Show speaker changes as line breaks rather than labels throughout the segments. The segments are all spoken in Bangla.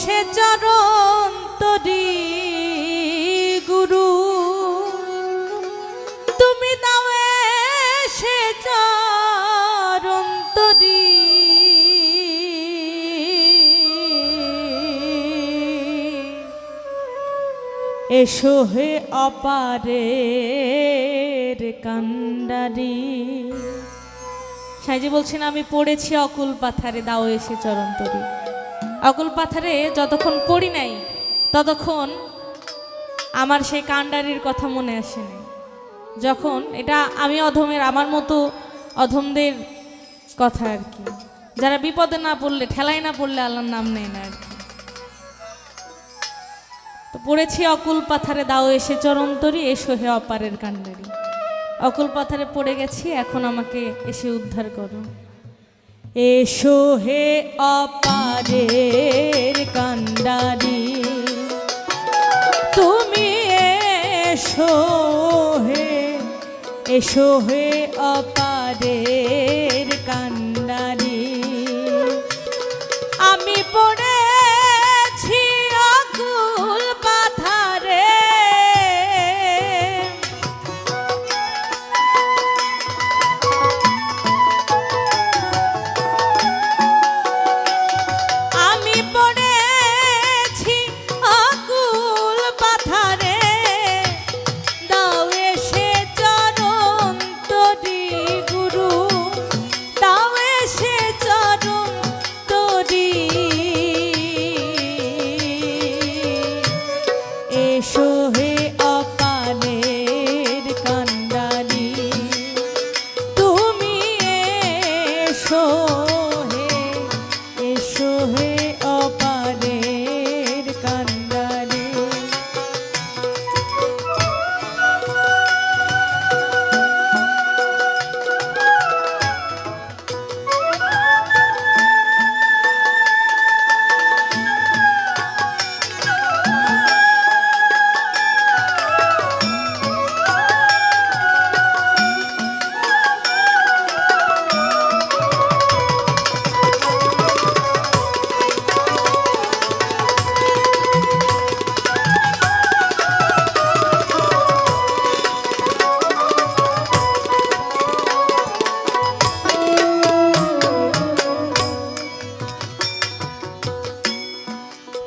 এসে চরণ তরি গুরু তুমি দাও এসে চরণ তরি এসো হে অপারের কান্ডারি। সাইজি বলছেন আমি পড়েছি অকুল পাথারে দাও এসে চরণ তরি। অকুল পাথারে যতক্ষণ পড়ি নাই ততক্ষণ আমার সেই কান্ডারির কথা মনে আসেনি। যখন এটা আমি অধমের আমার মতো অধমদের কথা আর কি, যারা বিপদে না পড়লে ঠেলায় না পড়লে আল্লাহর নাম নেয় না আর কি। তো পড়েছি অকুল পাথারে দাও এসে চরণ তরি এসো হে অপারের কান্ডারি। অকুল পাথারে পড়ে গেছি, এখন আমাকে এসে উদ্ধার করো। এসো হে অপারের কান্ডারি তুমি এসো হে অপারের কান্ডারি। আমি পড়েছি অকুল পাথারে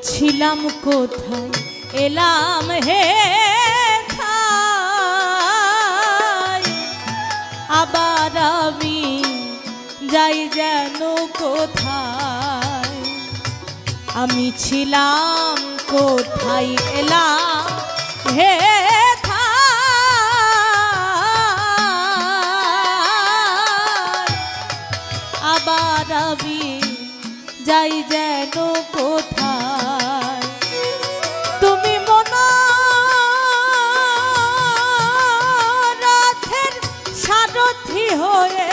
ছিলাম কোথায় এলাম হে আবার আমি যাই যেন কোথায়। আমি ছিলাম কোথায় এলাম হে আবার আমি যাই যেন কোথায়। তুমি মনোরথের সারথি হয়ে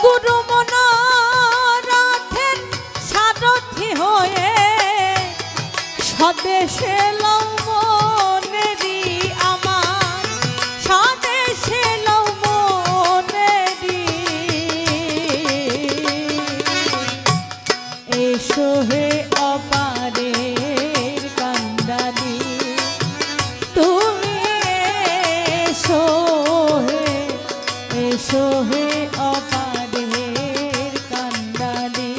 গুরু মনোরথের সারথি হয়ে স্বদেশে এসো হে অপারের কান্ডারি তুমি এসো হে অপারের কান্ডারি।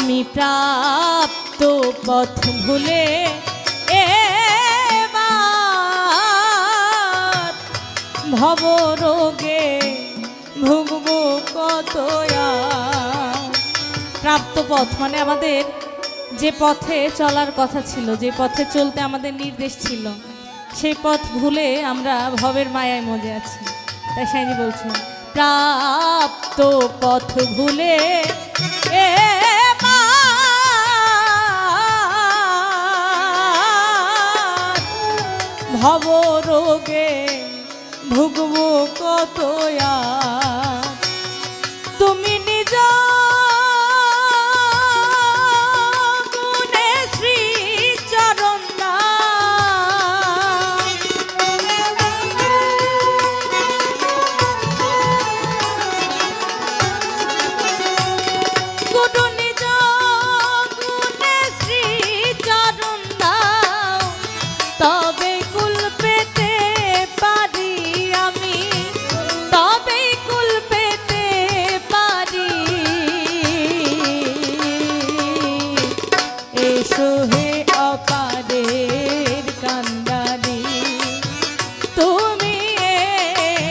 আমি প্রাপ্ত পথ ভুলে এবার ভবরোগে ভুগবো কত আর। প্রাপ্ত পথ মানে আমাদের যে পথে চলার কথা ছিল, যে পথে চলতে আমাদের নির্দেশ ছিল, সেই পথ ভুলে আমরা ভবের মায়ায় মজে আছি। তাই সাইনি বলছেন প্রাপ্ত পথ ভুলে ভবরোগে ভুগবো কত আর। তুমি নিজ গুণে শ্রী চরণ গুরু নিজ গুণে শ্রী চরণ তবে কুল পেতে পারি আমি, তবে কুল পেতে পারি। এসো হে অপারের কান্ডারি, তুমি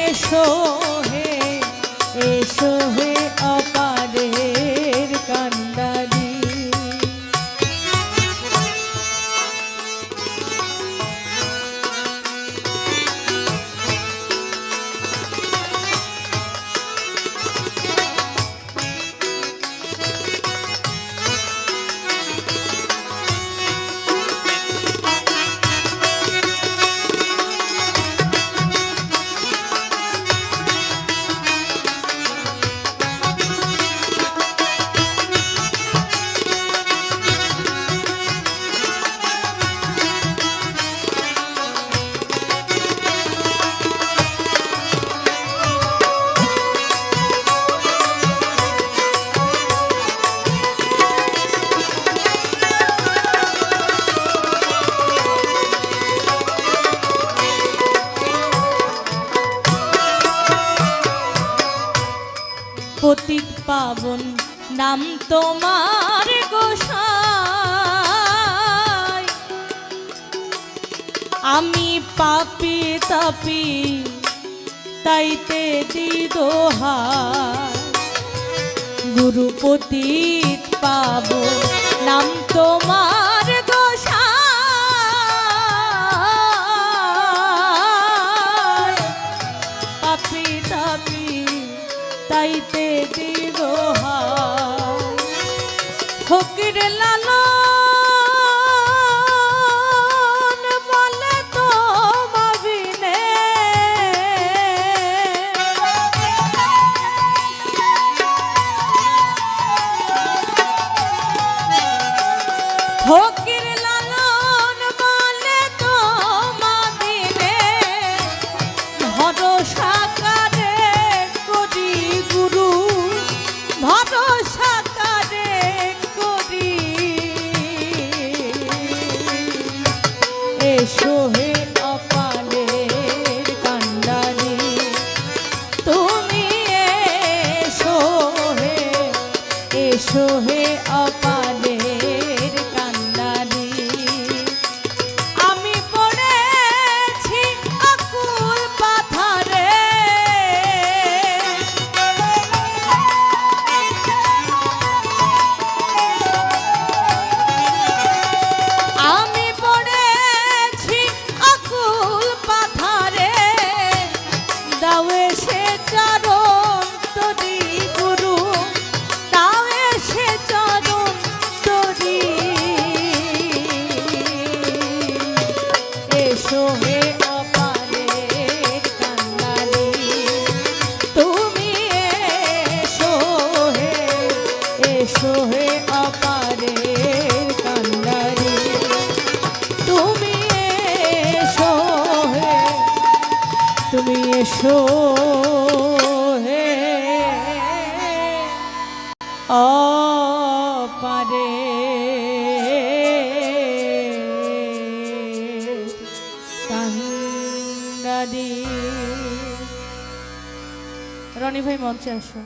এসো হে, এসো হে অপারের কান্ডারি। পতিত পাবন নাম তোমার গোসাই, আমি পাপি তাপি তাইতে দিদোহাই। গুরু পতিত পাবন নাম তোমার গোসাই, পাপি তাপি তাইতে দিদোহাই। ফকির লালন বলে তো মাবিনে, ফকির লালন বলে তো মাবিনে। ভরসা কারে করি গুরু, ভরসা কারে করি। এসো হে অপারের কান্ডারি, তুমি এসো হে, এসো হে অপারের কান্ডারি। আমি পড়েছি আকুল পাথারে, আমি পড়েছি আকুল পাথারে। দাও এসে চরণ তরি গুরু, দাও এসে চরণ তরি। এসো হে অপারের কান্ডারি, তুমি এসো হে, এসো হে অপারের কান্ডারি, তুমি এসো হে, তুমি এসো হে অপারের কান্ডারি। রনি ভাই মঞ্চে আসো।